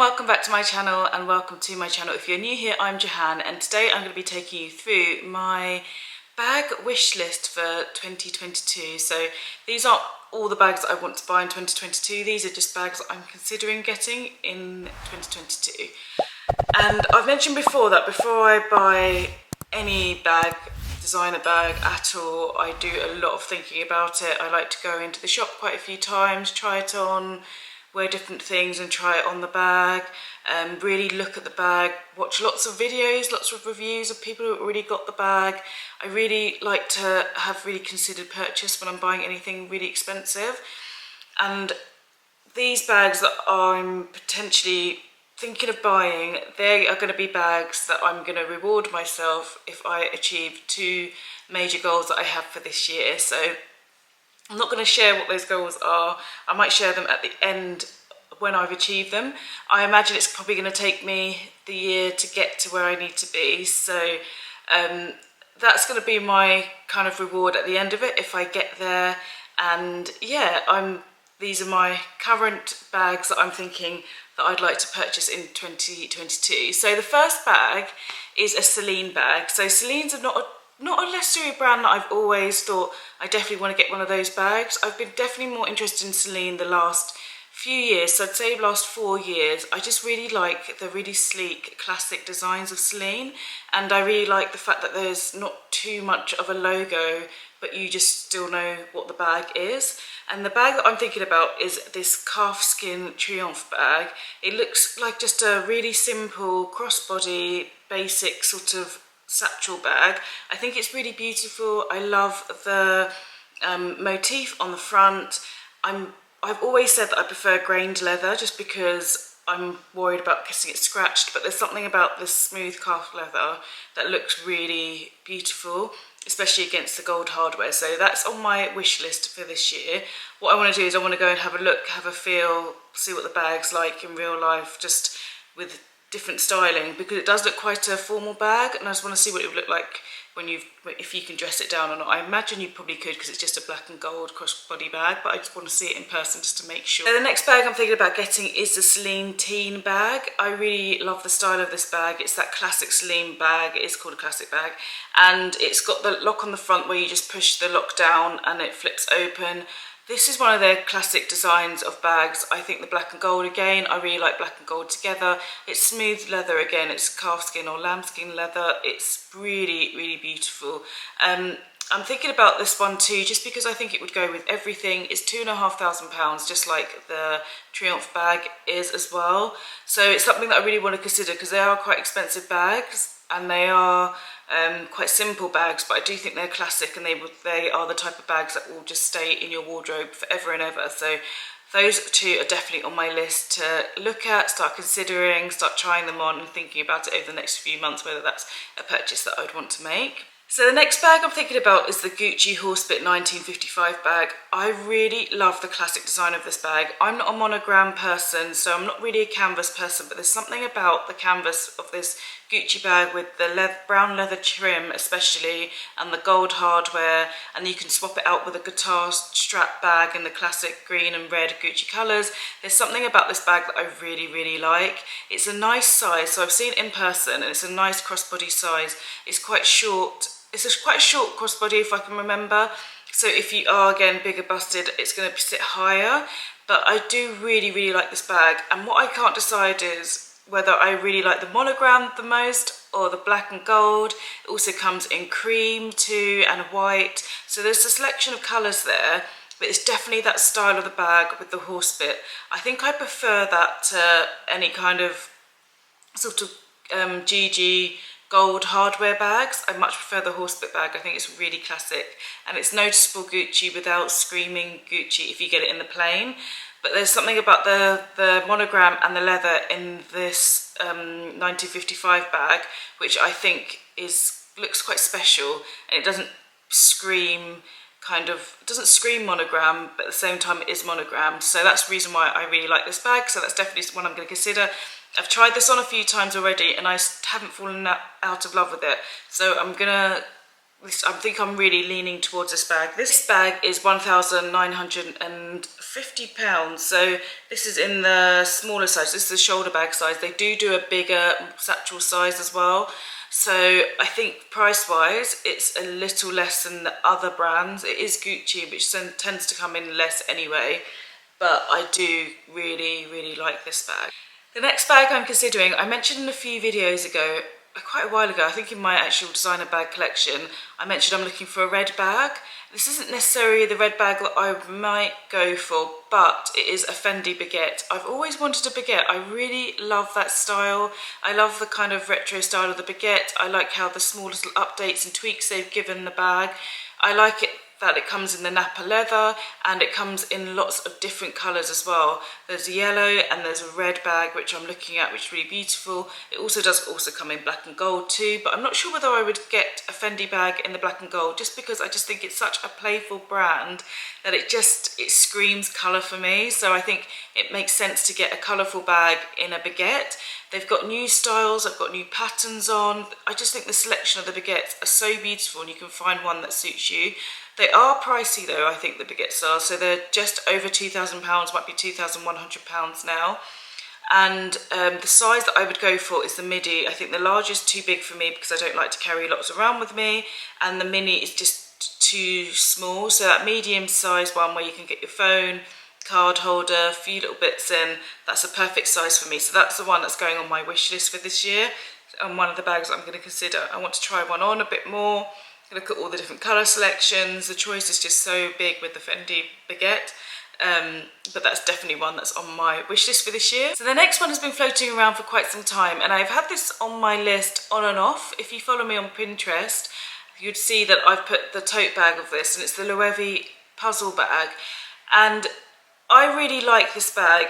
welcome back to my channel, and welcome to my channel. If you're new here, I'm Jahan, and today I'm going to be taking you through my bag wish list for 2022. So these aren't all the bags that I want to buy in 2022, these are just bags that I'm considering getting in 2022. And I've mentioned before that before I buy any bag, designer bag at all, I do a lot of thinking about it. I like to go into the shop quite a few times, try it on, wear different things and try it on the bag, really look at the bag, watch lots of videos, lots of reviews of people who already got the bag. I really like to have really considered purchase when I'm buying anything really expensive. And these bags that I'm potentially thinking of buying, they are going to be bags that I'm going to reward myself if I achieve two major goals that I have for this year. So I'm not going to share what those goals are. I might share them at the end when I've achieved them. I imagine it's probably going to take me the year to get to where I need to be. So that's going to be my kind of reward at the end of it if I get there. And yeah, these are my current bags that I'm thinking that I'd like to purchase in 2022. So the first bag is a Celine bag. So Celine's not a luxury brand that I've always thought I definitely want to get one of those bags. I've been definitely more interested in Celine the last few years, so I'd say the last 4 years. I just really like the really sleek classic designs of Celine, and I really like the fact that there's not too much of a logo, but you just still know what the bag is. And the bag that I'm thinking about is this calfskin Triomphe bag. It looks like just a really simple crossbody basic sort of satchel bag. I think it's really beautiful. I love the motif on the front. I've always said that I prefer grained leather just because I'm worried about getting it scratched, but there's something about this smooth calf leather that looks really beautiful, especially against the gold hardware. So that's on my wish list for this year. What I want to do is I want to go and have a look, have a feel, see what the bag's like in real life, just with different styling, because it does look quite a formal bag, and I just want to see what it would look like if you can dress it down or not. I imagine you probably could, because it's just a black and gold crossbody bag, but I just want to see it in person just to make sure. So the next bag I'm thinking about getting is the Celine Teen Bag. I really love the style of this bag. It's that classic Celine bag. It is called a classic bag, and it's got the lock on the front where you just push the lock down and it flips open. This is one of their classic designs of bags. I think the black and gold again, I really like black and gold together. It's smooth leather again, it's calfskin or lambskin leather. It's really, really beautiful. I'm thinking about this one too, just because I think it would go with everything. It's £2,500, just like the Triomphe bag is as well. So it's something that I really want to consider, because they are quite expensive bags, and they are quite simple bags, but I do think they're classic, and they are the type of bags that will just stay in your wardrobe forever and ever. So those two are definitely on my list to look at, start considering, start trying them on and thinking about it over the next few months, whether that's a purchase that I would want to make. So the next bag I'm thinking about is the Gucci Horsebit 1955 bag. I really love the classic design of this bag. I'm not a monogram person, so I'm not really a canvas person, but there's something about the canvas of this Gucci bag with the brown leather trim especially, and the gold hardware, and you can swap it out with a guitar strap bag in the classic green and red Gucci colours. There's something about this bag that I really, really like. It's a nice size, so I've seen it in person, and it's a nice crossbody size. It's quite short. It's quite a short crossbody if I can remember. So if you are, again, bigger busted, it's going to sit higher. But I do really, really like this bag. And what I can't decide is whether I really like the monogram the most or the black and gold. It also comes in cream too, and white. So there's a selection of colours there, but it's definitely that style of the bag with the horse bit. I think I prefer that to any kind of sort of GG gold hardware bags. I much prefer the horsebit bag. I think it's really classic, and it's noticeable Gucci without screaming Gucci if you get it in the plain. But there's something about the monogram and the leather in this 1955 bag, which I think looks quite special, and it doesn't scream monogram, but at the same time it is monogrammed. So that's the reason why I really like this bag. So that's definitely one I'm going to consider. I've tried this on a few times already, and I haven't fallen out of love with it. So I'm gonna I think I'm really leaning towards this bag. This bag is £1,950, so this is in the smaller size. This is the shoulder bag size. They do a bigger satchel size as well. So I think price-wise, it's a little less than the other brands. It is Gucci, which tends to come in less anyway, but I do really like this bag. The next bag I'm considering, I mentioned in a few videos ago, quite a while ago, I think in my actual designer bag collection, I mentioned I'm looking for a red bag. This isn't necessarily the red bag that I might go for, but it is a Fendi Baguette. I've always wanted a baguette. I really love that style. I love the kind of retro style of the baguette. I like how the small little updates and tweaks they've given the bag. I like it that it comes in the Napa leather, and it comes in lots of different colours as well. There's a yellow and there's a red bag, which I'm looking at, which is really beautiful. It does also come in black and gold too, but I'm not sure whether I would get a Fendi bag in the black and gold, just because I just think it's such a playful brand that it screams colour for me. So I think it makes sense to get a colourful bag in a baguette. They've got new styles, I've got new patterns on. I just think the selection of the baguettes are so beautiful, and you can find one that suits you. They are pricey though, I think the baguettes are, so they're just over £2,000, might be £2,100 now. And the size that I would go for is the midi. I think the large is too big for me because I don't like to carry lots around with me, and the mini is just too small. So that medium size one where you can get your phone, card holder, a few little bits in, that's a perfect size for me. So that's the one that's going on my wish list for this year, and one of the bags I'm going to consider. I want to try one on a bit more, look at all the different colour selections. The choice is just so big with the Fendi Baguette, but that's definitely one that's on my wish list for this year. So the next one has been floating around for quite some time, and I've had this on my list on and off. If you follow me on Pinterest, you'd see that I've put the tote bag of this, and it's the Levy Puzzle Bag, and I really like this bag.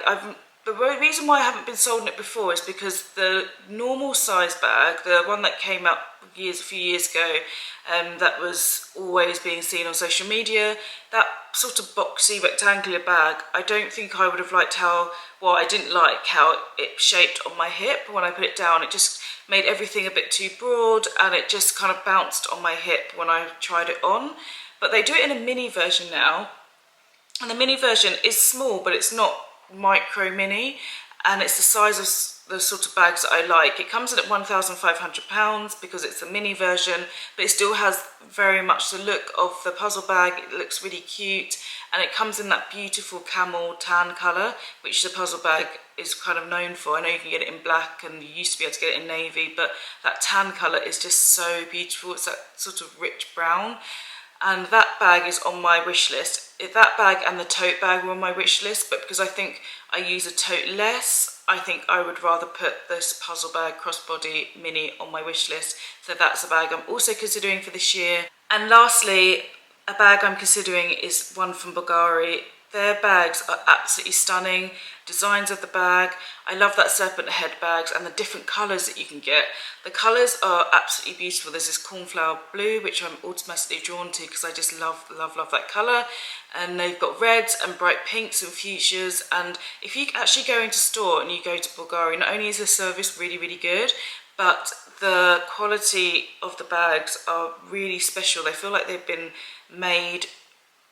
The reason why I haven't been sold it before is because the normal size bag, the one that came out a few years ago, that was always being seen on social media, that sort of boxy rectangular bag, I don't think I would have liked I didn't like how it shaped on my hip when I put it down. It just made everything a bit too broad, and it just kind of bounced on my hip when I tried it on. But they do it in a mini version now, and the mini version is small, but it's not micro mini, and it's the size of the sort of bags that I like. It comes in at £1,500 because it's a mini version, but it still has very much the look of the puzzle bag. It looks really cute, and it comes in that beautiful camel tan colour, which the puzzle bag is kind of known for. I know you can get it in black, and you used to be able to get it in navy, but that tan colour is just so beautiful. It's that sort of rich brown, and that bag is on my wish list. That bag and the tote bag were on my wish list, but because I think I use a tote less, I think I would rather put this puzzle bag crossbody mini on my wish list. So that's a bag I'm also considering for this year. And lastly, a bag I'm considering is one from Bulgari. Their bags are absolutely stunning. Designs of the bag, I love that serpent head bags and the different colours that you can get. The colours are absolutely beautiful. There's this cornflower blue, which I'm automatically drawn to because I just love that colour. And they've got reds and bright pinks and fuchsias. And if you actually go into store and you go to Bulgari, not only is the service really good, but the quality of the bags are really special. They feel like they've been made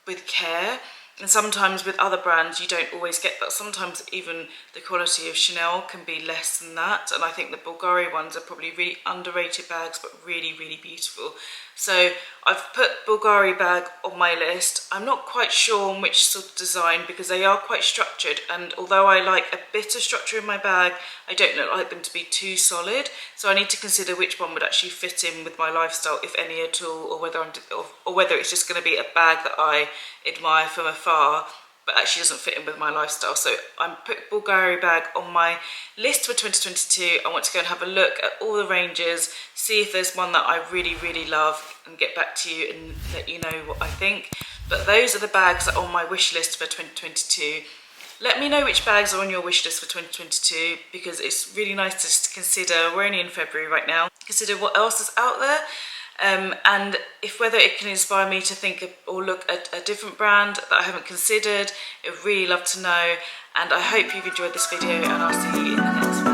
with care. And sometimes with other brands you don't always get that. Sometimes even the quality of Chanel can be less than that, and I think the Bulgari ones are probably really underrated bags, but really beautiful. So I've put Bulgari bag on my list. I'm not quite sure on which sort of design because they are quite structured, and although I like a bit of structure in my bag, I don't like them to be too solid. So I need to consider which one would actually fit in with my lifestyle, if any at all, or whether it's just going to be a bag that I admire from afar but actually doesn't fit in with my lifestyle. So I'm putting Bulgari bag on my list for 2022. I want to go and have a look at all the ranges, see if there's one that I really love, and get back to you and let you know what I think. But those are the bags that are on my wish list for 2022. Let me know which bags are on your wish list for 2022, because it's really nice to consider. We're only in February right now. Consider what else is out there. And whether it can inspire me to think or look at a different brand that I haven't considered. I'd really love to know, and I hope you've enjoyed this video, and I'll see you in the next one.